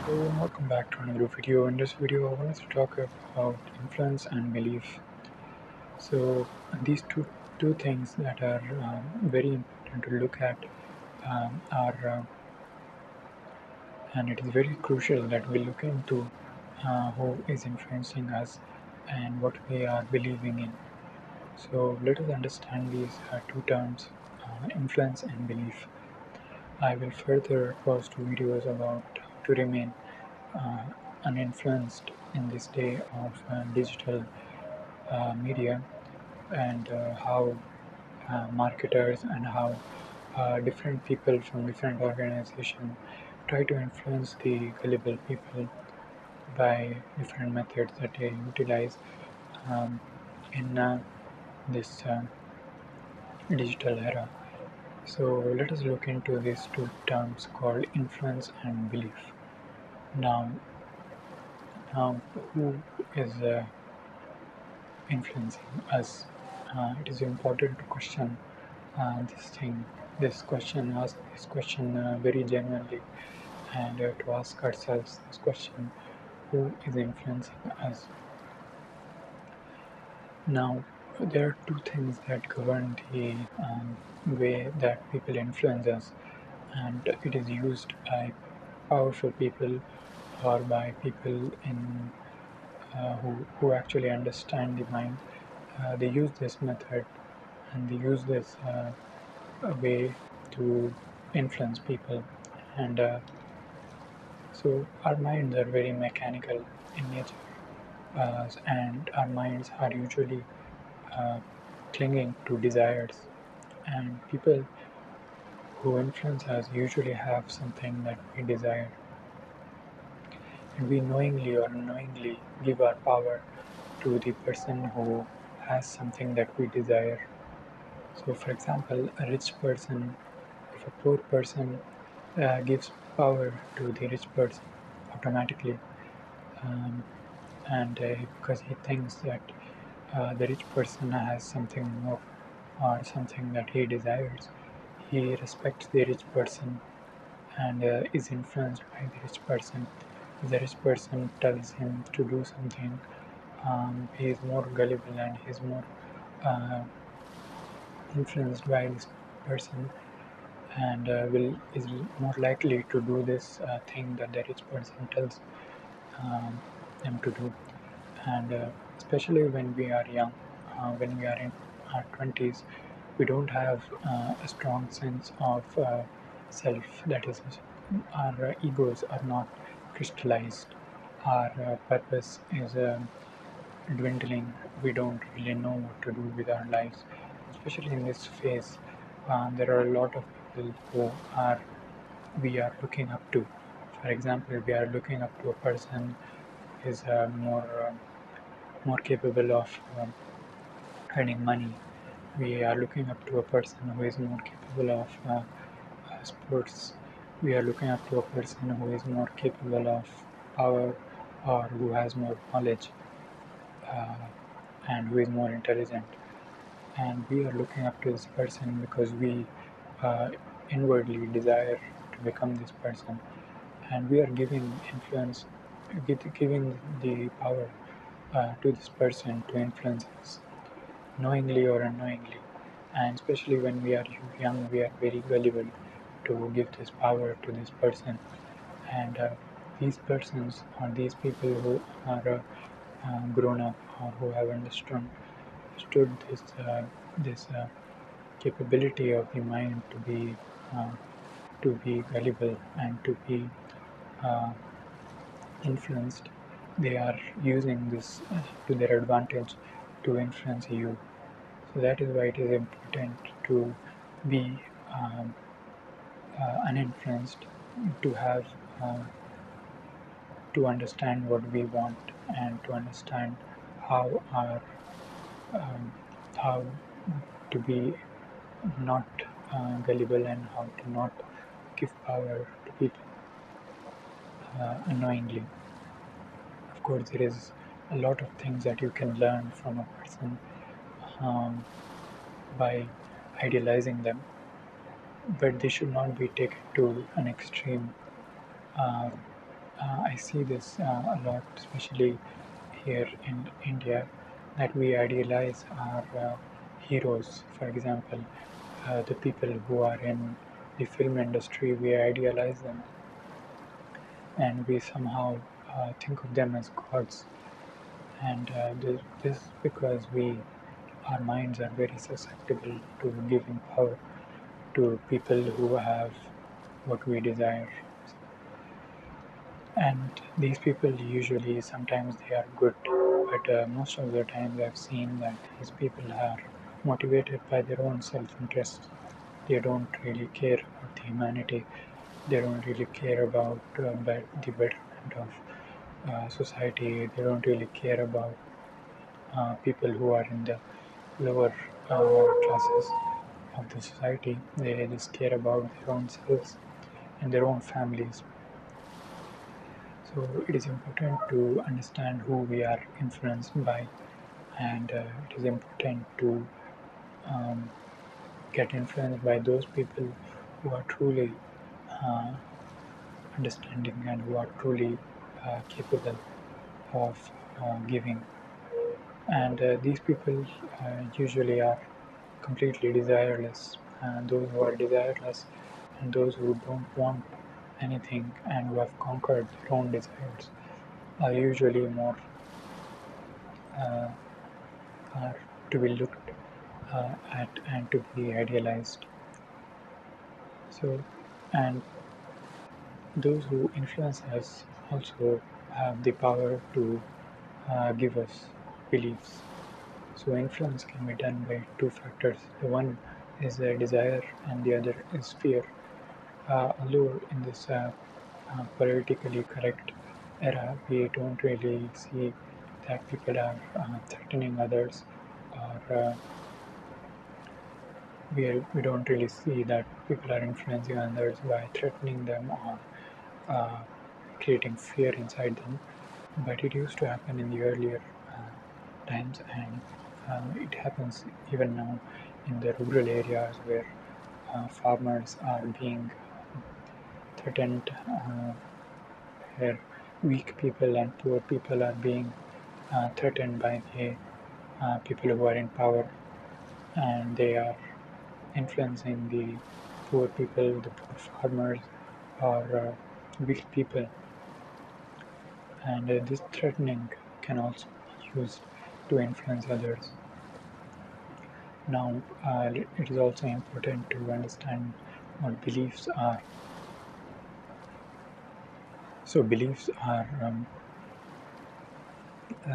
Welcome back to another video. In this video, I wanted to talk about influence and belief. So these two things that are very important to look at are, and it is very crucial that we look into who is influencing us and what we are believing in. So let us understand these two terms, influence and belief. I will further post videos about how to remain uh, uninfluenced in this day of digital media, and how marketers and how different people from different organizations try to influence the gullible people by different methods that they utilize in this digital era. So let us look into these two terms called influence and belief. Now, who is influencing us? It is important to question this thing, ask this question very genuinely, and to ask ourselves this question: who is influencing us? Now, there are two things that govern the way that people influence us, and it is used by powerful people or by people in who actually understand the mind. They use this method and they use this way to influence people. And so our minds are very mechanical in nature, and our minds are usually uh, clinging to desires. And people who influence us usually have something that we desire, and we knowingly or unknowingly give our power to the person who has something that we desire. So, for example, a rich person, if a poor person gives power to the rich person automatically, um, and because he thinks that the rich person has something more or something that he desires, he respects the rich person and is influenced by the rich person. If the rich person tells him to do something, he is more gullible and he is more uh, influenced by this person, and will is more likely to do this thing that the rich person tells um, them to do. And especially when we are young, when we are in our 20s, we don't have a strong sense of self. That is, our egos are not crystallized. Our purpose is dwindling. We don't really know what to do with our lives, especially in this phase. There are a lot of people who are we are looking up to. For example, we are looking up to a person who is more capable of earning money. We are looking up to a person who is more capable of sports. We are looking up to a person who is more capable of power or who has more knowledge uh, and who is more intelligent. And we are looking up to this person because we uh, inwardly desire to become this person, and we are giving influence, giving the power to this person to influence us, knowingly or unknowingly. And especially when we are young, we are very gullible to give this power to this person. And these persons or these people who are grown up or who have understood this capability of the mind uh, to be gullible and to be uh, influenced. They are using this to their advantage to influence you. So that is why it is important to be um, uninfluenced, to have to understand what we want and to understand how our um, how to be not gullible and how to not give power to people unknowingly. Of course, there is a lot of things that you can learn from a person um, by idealizing them, but they should not be taken to an extreme. Uh, I see this a lot, especially here in India, that we idealize our heroes. For example, the people who are in the film industry, we idealize them, and we somehow think of them as gods. And this because our minds are very susceptible to giving power to people who have what we desire. And these people usually, sometimes they are good, but most of the times I've seen that these people are motivated by their own self-interest. They don't really care about the humanity. They don't really care about the betterment of society. They don't really care about people who are in the lower classes of the society. They just care about their own selves and their own families. So it is important to understand who we are influenced by, and it is important to um, get influenced by those people who are truly uh, understanding and who are truly capable of giving. And these people usually are completely desireless, and those who are desireless and those who don't want anything and who have conquered their own desires are usually more uh, are to be looked at and to be idealized. So, and those who influence us also have the power to give us beliefs. So, influence can be done by two factors. The one is desire, and the other is fear. Although in this politically correct era, we don't really see that people are threatening others, or we don't really see that people are influencing others by threatening them or uh, creating fear inside them. But it used to happen in the earlier times, and it happens even now in the rural areas where farmers are being threatened, where weak people and poor people are being threatened by the people who are in power, and they are influencing the poor people, the poor farmers, or weak people. And this threatening can also be used to influence others. Now, it is also important to understand what beliefs are. So, beliefs are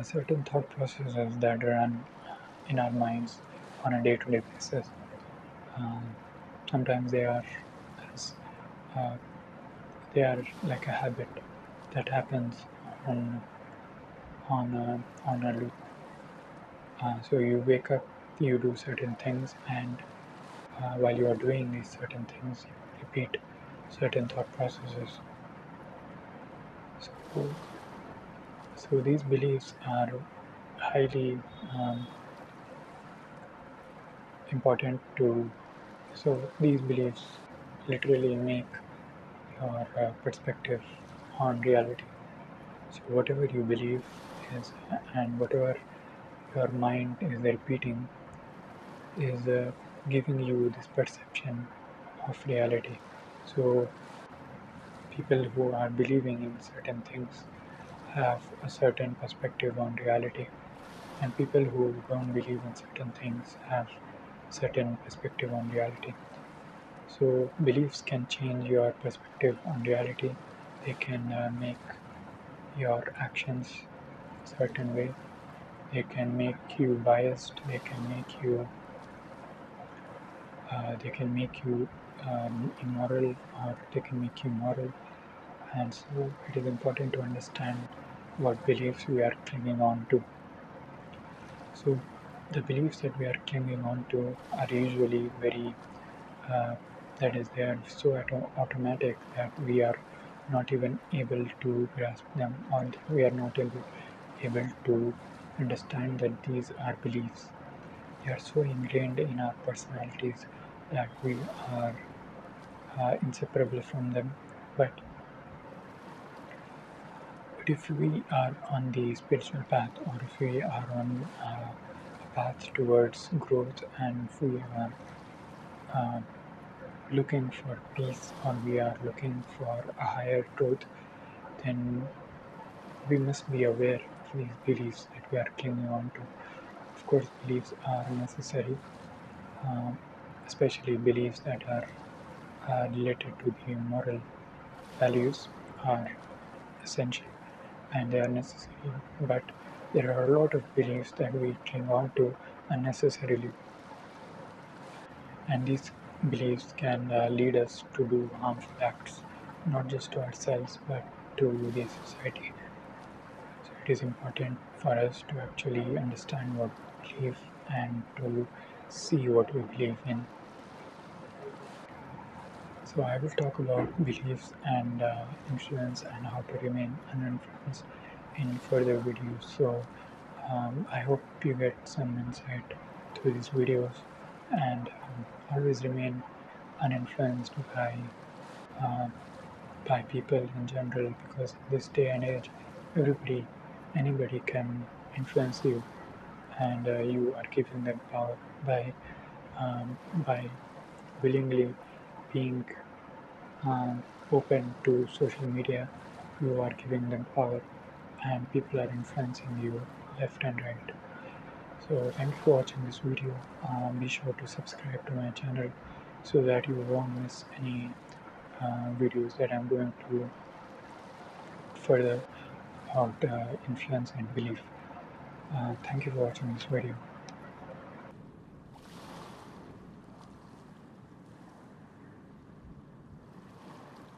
certain thought processes that run in our minds on a day-to-day basis. Um, Sometimes as uh, they are like a habit that happens on on a loop. So you wake up, you do certain things, and while you are doing these certain things, you repeat certain thought processes. So, so these beliefs are highly important to. So these beliefs literally make your perspective on reality. So whatever you believe is, and whatever your mind is repeating, is giving you this perception of reality. So people who are believing in certain things have a certain perspective on reality, and people who don't believe in certain things have certain perspective on reality. So beliefs can change your perspective on reality. They can make your actions a certain way. They can make you biased. They can make you immoral, or they can make you moral. And so it is important to understand what beliefs we are clinging on to. So the beliefs that we are clinging on to are usually very, uh, that is, they are so automatic that we are not even able to grasp them, or we are not able to understand that these are beliefs. They are so ingrained in our personalities that we are inseparable from them. But if we are on the spiritual path, or if we are on a path towards growth, and if we are uh, looking for peace, or we are looking for a higher truth, then we must be aware of these beliefs that we are clinging on to. Of course, beliefs are necessary, um, especially beliefs that are related to the moral values are essential and they are necessary. But there are a lot of beliefs that we cling on to unnecessarily, and these beliefs can lead us to do harmful acts, not just to ourselves but to the society. So it is important for us to actually understand what we believe and to see what we believe in. So I will talk about beliefs and influence and how to remain uninfluenced in further videos. So I hope you get some insight through these videos and always remain uninfluenced uh, by people in general, because in this day and age anybody can influence you, and you are giving them power by willingly being open to social media. You are giving them power, and people are influencing you left and right. So thank you for watching this video. Be sure to subscribe to my channel so that you won't miss any videos that I'm going to further about influence and belief. Thank you for watching this video.